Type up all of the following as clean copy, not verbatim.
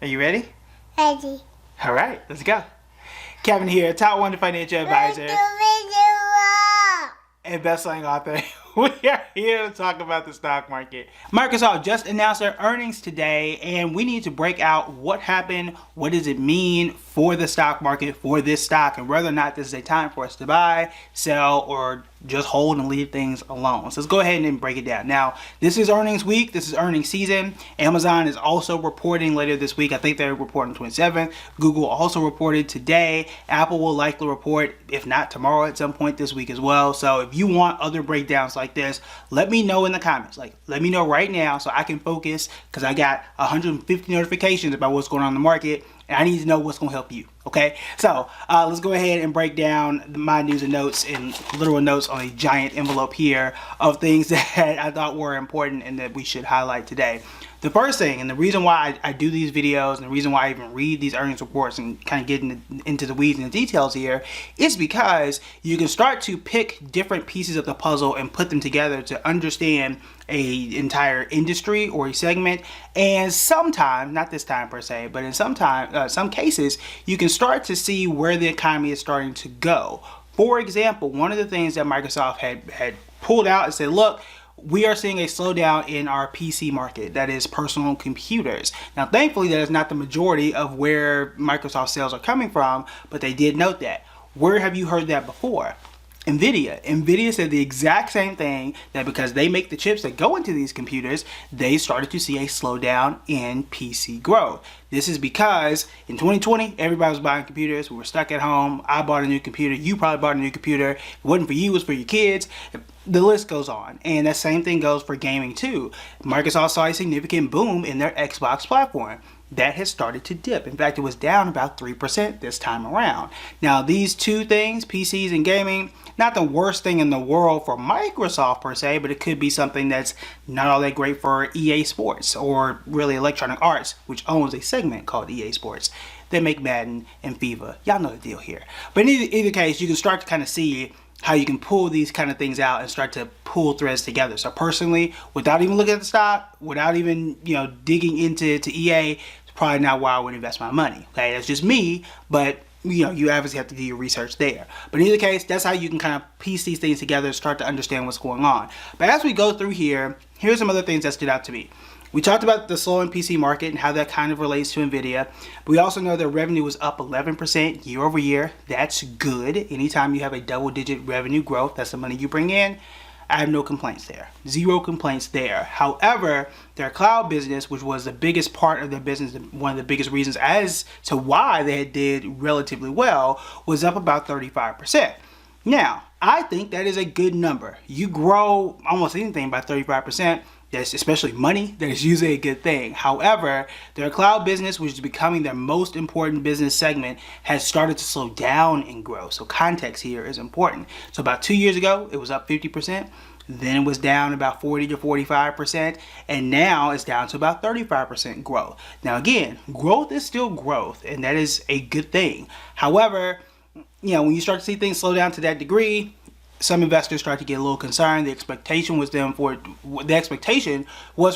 Are you ready? Ready. All right, let's go. Kevin here, top 1 financial advisor and best-selling author. We are here to talk about the stock market. Microsoft just announced their earnings today, and we need to break out what happened, what does it mean for the stock market, for this stock, and whether or not this is a time for us to buy, sell, or just hold and leave things alone. So let's go ahead and break it down. Now, this is earnings week. This is earnings season. Amazon is also reporting later this week. I think they're reporting 27th. Google also reported today. Apple will likely report, if not tomorrow, at some point this week as well. So if you want other breakdowns like this, let me know in the comments. Let me know right now so I can focus, because I got 150 notifications about what's going on in the market, and I need to know what's going to help you. Okay, so let's go ahead and break down my news and notes and literal notes on a giant envelope here of things that I thought were important and that we should highlight today. The first thing, and the reason why I do these videos and the reason why I even read these earnings reports and kind of get into the weeds and the details here, is because you can start to pick different pieces of the puzzle and put them together to understand a entire industry or a segment. And sometimes, not this time per se, but in some cases, you can start to see where the economy is starting to go. For example, one of the things that Microsoft had pulled out and said, look, we are seeing a slowdown in our PC market, that is personal computers. Now, thankfully, that is not the majority of where Microsoft sales are coming from, but they did note that. Where have you heard that before? Nvidia said the exact same thing, that because they make the chips that go into these computers, they started to see a slowdown in PC growth. This is because in 2020, everybody was buying computers. We were stuck at home. I bought a new computer. You probably bought a new computer. If it wasn't for you, it was for your kids. The list goes on. And that same thing goes for gaming too. Microsoft saw a significant boom in their Xbox platform. That has started to dip. In fact, it was down about 3% this time around. Now, these two things, PCs and gaming, not the worst thing in the world for Microsoft per se, but it could be something that's not all that great for EA Sports, or really Electronic Arts, which owns a segment called EA Sports. They make Madden and FIFA. Y'all know the deal here. But in either case, you can start to kind of see how you can pull these kind of things out and start to pull threads together. So personally, without even looking at the stock, without even digging into EA, it's probably not where I would invest my money. Okay, that's just me, but you obviously have to do your research there. But in either case, that's how you can kind of piece these things together and start to understand what's going on. But as we go through here, here's some other things that stood out to me. We talked about the slowing PC market and how that kind of relates to Nvidia. We also know their revenue was up 11% year over year. That's good. Anytime you have a double-digit revenue growth, that's the money you bring in. I have no complaints there. Zero complaints there. However, their cloud business, which was the biggest part of their business, one of the biggest reasons as to why they did relatively well, was up about 35%. Now, I think that is a good number. You grow almost anything by 35%. That's especially money, that is usually a good thing. However, their cloud business, which is becoming their most important business segment, has started to slow down in growth. So context here is important. So about 2 years ago, it was up 50%. Then it was down about 40 to 45%. And now it's down to about 35% growth. Now again, growth is still growth, and that is a good thing. However, when you start to see things slow down to that degree, some investors start to get a little concerned. The expectation was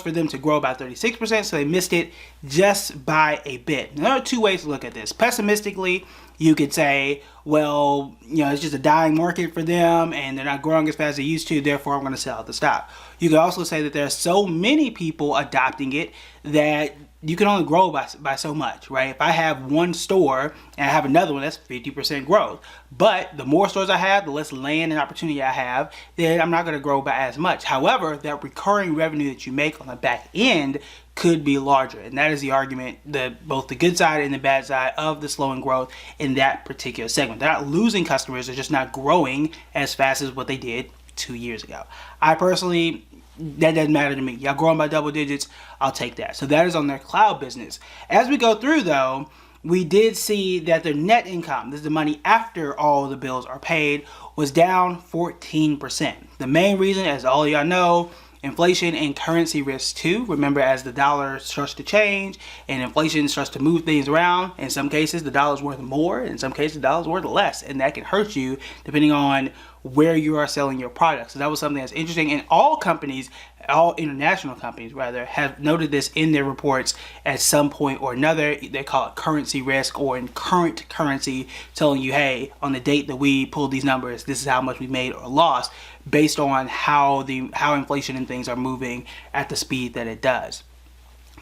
for them to grow about 36%, so they missed it just by a bit. Now, there are two ways to look at this. Pessimistically, you could say, well, it's just a dying market for them and they're not growing as fast as they used to, therefore I'm going to sell out the stock. You could also say that there are so many people adopting it that you can only grow by so much, right? If I have one store and I have another one, that's 50% growth. But the more stores I have, the less land and opportunity I have, then I'm not going to grow by as much. However, that recurring revenue that you make on the back end could be larger. And that is the argument, both the good side and the bad side of the slowing growth in that particular segment. They're not losing customers, they're just not growing as fast as what they did 2 years ago. I personally, that doesn't matter to me. Y'all growing by double digits, I'll take that. So that is on their cloud business. As we go through though, we did see that their net income, this is the money after all the bills are paid, was down 14%. The main reason, as all y'all know, inflation and currency risk too. Remember, as the dollar starts to change and inflation starts to move things around, in some cases the dollar's worth more, in some cases the dollar's worth less, and that can hurt you depending on where you are selling your products. So that was something that's interesting. And all companies, all international companies rather, have noted this in their reports at some point or another. They call it currency risk, or in current currency, telling you, hey, on the date that we pulled these numbers, this is how much we made or lost, based on how inflation and things are moving at the speed that it does.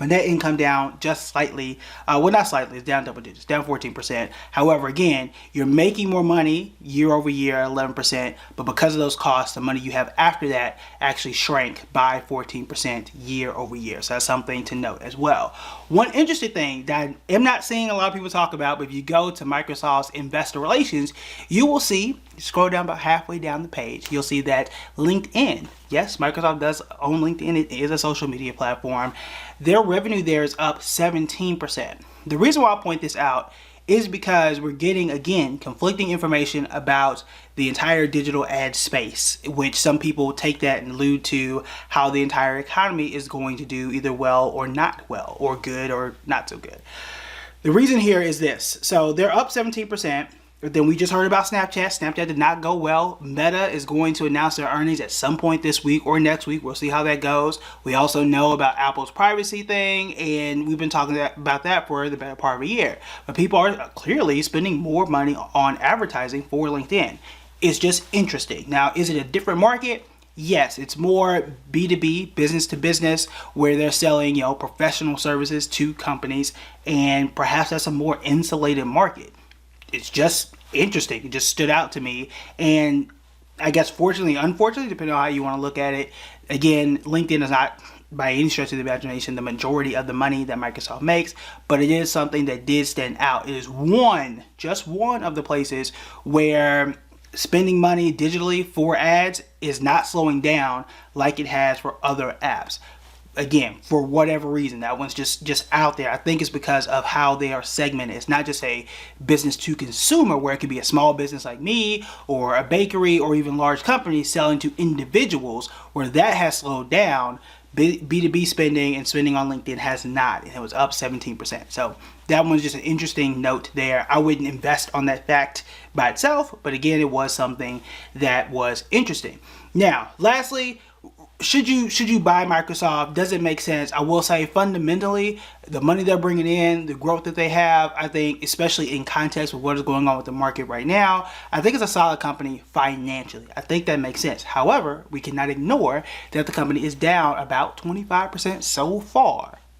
My net income down just slightly. Well, not slightly, it's down double digits, down 14%. However, again, you're making more money year over year, 11%, but because of those costs, the money you have after that actually shrank by 14% year over year. So that's something to note as well. One interesting thing that I'm not seeing a lot of people talk about, but if you go to Microsoft's investor relations, you will see, scroll down about halfway down the page, you'll see that LinkedIn, yes, Microsoft does own LinkedIn. It is a social media platform. Their revenue there is up 17%. The reason why I point this out is because we're getting, again, conflicting information about the entire digital ad space, which some people take that and allude to how the entire economy is going to do either well or not well, or good or not so good. The reason here is this. So they're up 17%. But then we just heard about Snapchat. Snapchat did not go well. Meta is going to announce their earnings at some point this week or next week. We'll see how that goes. We also know about Apple's privacy thing, and we've been talking about that for the better part of a year. But people are clearly spending more money on advertising for LinkedIn. It's just interesting. Now, is it a different market? Yes, it's more B2B, business to business, where they're selling, professional services to companies, and perhaps that's a more insulated market. It's just interesting. It just stood out to me. And I guess fortunately, unfortunately, depending on how you want to look at it, again, LinkedIn is not by any stretch of the imagination the majority of the money that Microsoft makes, but it is something that did stand out. It is just one of the places where spending money digitally for ads is not slowing down like it has for other apps. Again, for whatever reason, that one's just out there. I think it's because of how they are segmented. It's not just a business to consumer, where it could be a small business like me, or a bakery, or even large companies selling to individuals, where that has slowed down. B2B spending and spending on LinkedIn has not, and it was up 17%. So that one's just an interesting note there. I wouldn't invest on that fact by itself, but again, it was something that was interesting. Now, lastly, should you buy Microsoft? Does it make sense? I will say fundamentally, the money they're bringing in, the growth that they have, I think, especially in context with what is going on with the market right now, I think it's a solid company financially. I think that makes sense. However, we cannot ignore that the company is down about 25%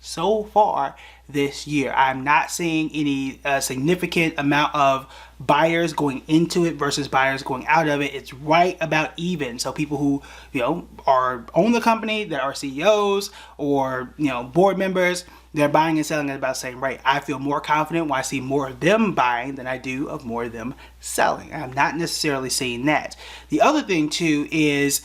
so far this year. I'm not seeing any significant amount of buyers going into it versus buyers going out of it. It's right about even. So people who own the company, that are CEOs or board members, they're buying and selling at about the same rate. I feel more confident when I see more of them buying than I do of more of them selling. I'm not necessarily seeing that. The other thing too is,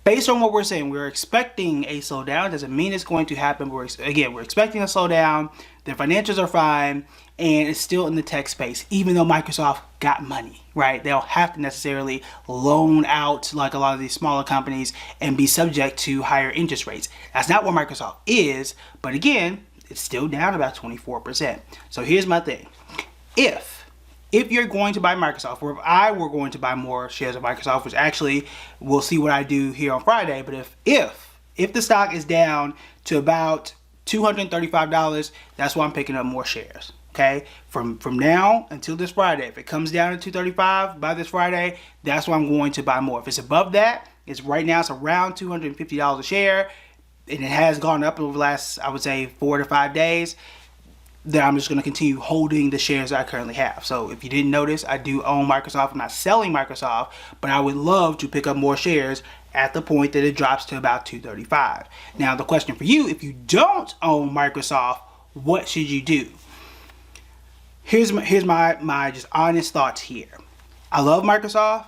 based on what we're saying, we're expecting a slowdown. Doesn't mean it's going to happen. We're expecting a slowdown. The financials are fine, and it's still in the tech space, even though Microsoft got money, right? They don't have to necessarily loan out like a lot of these smaller companies and be subject to higher interest rates. That's not what Microsoft is, but again, it's still down about 24%. So here's my thing. If you're going to buy Microsoft, or if I were going to buy more shares of Microsoft, which actually we'll see what I do here on Friday, but if the stock is down to about $235, that's why I'm picking up more shares. Okay, from now until this Friday, if it comes down to $235 by this Friday, that's why I'm going to buy more. If it's above that, it's around $250 a share, and it has gone up over the last, I would say, 4 to 5 days. Then I'm just going to continue holding the shares that I currently have. So if you didn't notice, I do own Microsoft. I'm not selling Microsoft, but I would love to pick up more shares at the point that it drops to about $235. Now, the question for you, if you don't own Microsoft, what should you do? Here's my just honest thoughts here. I love Microsoft.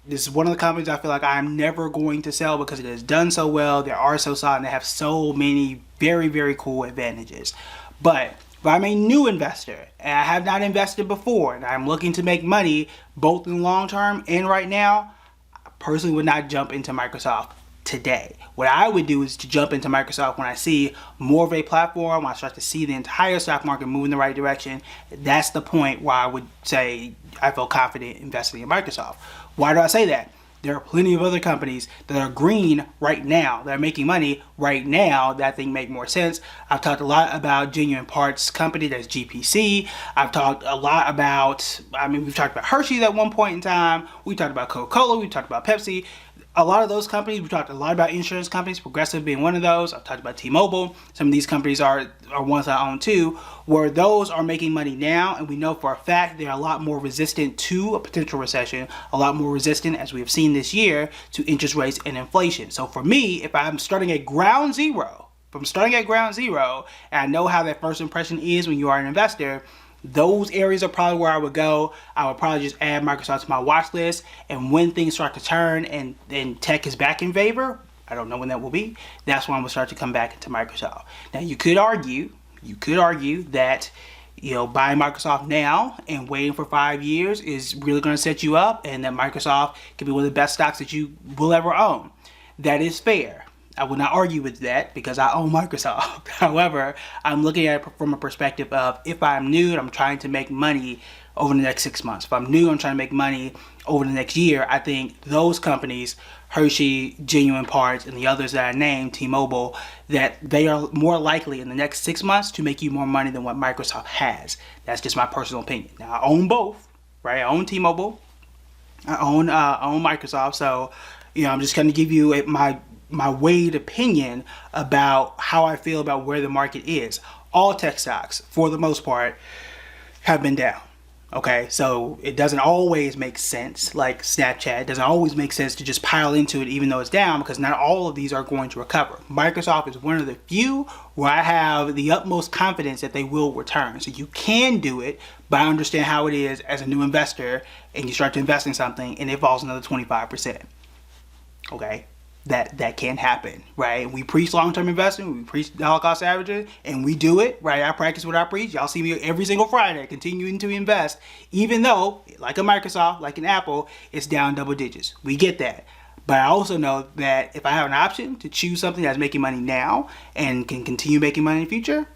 This is one of the companies I feel like I'm never going to sell because it has done so well. They are so solid and they have so many very, very cool advantages. But if I'm a new investor and I have not invested before and I'm looking to make money both in the long term and right now, I personally would not jump into Microsoft today. What I would do is to jump into Microsoft when I see more of a platform, when I start to see the entire stock market move in the right direction. That's the point where I would say I feel confident investing in Microsoft. Why do I say that? There are plenty of other companies that are green right now, that are making money right now, that I think make more sense. I've talked a lot about Genuine Parts Company, that's GPC. I've talked a lot about, we've talked about Hershey's at one point in time. We talked about Coca-Cola, we talked about Pepsi. A lot of those companies, we talked a lot about insurance companies, Progressive being one of those. I've talked about T-Mobile. Some of these companies are ones I own too, where those are making money now, and we know for a fact they're a lot more resistant to a potential recession, a lot more resistant, as we have seen this year, to interest rates and inflation. So for me, if I'm starting at ground zero, and I know how that first impression is when you are an investor, those areas are probably where I would go. I would probably just add Microsoft to my watch list, and when things start to turn and tech is back in favor, I don't know when that will be, that's when I'm gonna start to come back into Microsoft. Now you could argue that buying Microsoft now and waiting for 5 years is really going to set you up, and that Microsoft could be one of the best stocks that you will ever own. That is fair. I would not argue with that because I own Microsoft. However, I'm looking at it from a perspective of, if I'm new and I'm trying to make money over the next 6 months, if I'm new and I'm trying to make money over the next year, I think those companies, Hershey, Genuine Parts, and the others that I named, T-Mobile, that they are more likely in the next 6 months to make you more money than what Microsoft has. That's just my personal opinion. Now, I own both, right? I own T-Mobile, I own Microsoft, so I'm just going to give you my weighed opinion about how I feel about where the market is. All tech stocks, for the most part, have been down. Okay, so it doesn't always make sense, like Snapchat, it doesn't always make sense to just pile into it even though it's down, because not all of these are going to recover. Microsoft is one of the few where I have the utmost confidence that they will return. So you can do it, but I understand how it is as a new investor, and you start to invest in something and it falls another 25%. Okay, that can happen, right? We preach long-term investing, we preach dollar cost averaging, and we do it, right? I practice what I preach. Y'all see me every single Friday continuing to invest, even though, like a Microsoft, like an Apple, it's down double digits. We get that. But I also know that if I have an option to choose something that's making money now and can continue making money in the future,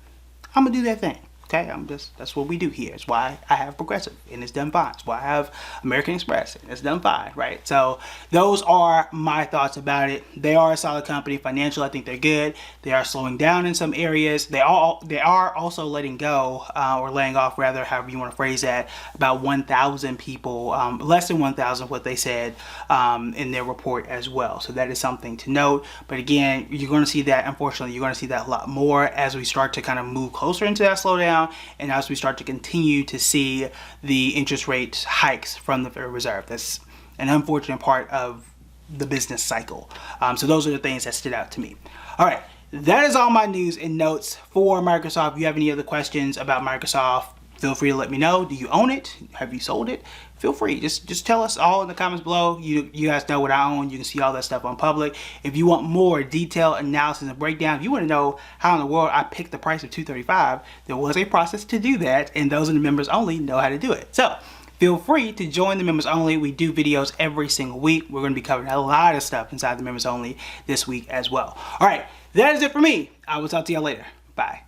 I'm gonna do that thing. Okay, that's what we do here. It's why I have Progressive and it's done fine. It's why I have American Express and it's done fine, right? So those are my thoughts about it. They are a solid company. Financial, I think they're good. They are slowing down in some areas. They are also letting go, or laying off rather, however you want to phrase that, about 1,000 people, less than 1,000 what they said in their report as well. So that is something to note. But again, you're going to see that, unfortunately, you're going to see that a lot more as we start to kind of move closer into that slowdown, and as we start to continue to see the interest rate hikes from the Federal Reserve. That's an unfortunate part of the business cycle. So those are the things that stood out to me. All right, that is all my news and notes for Microsoft. If you have any other questions about Microsoft, feel free to let me know. Do you own it? Have you sold it? Feel free. Just tell us all in the comments below. You guys know what I own. You can see all that stuff on public. If you want more detailed analysis and breakdown, if you want to know how in the world I picked the price of $235, there was a process to do that, and those in the members only know how to do it. So feel free to join the members only. We do videos every single week. We're going to be covering a lot of stuff inside the members only this week as well. All right, that is it for me. I will talk to y'all later. Bye.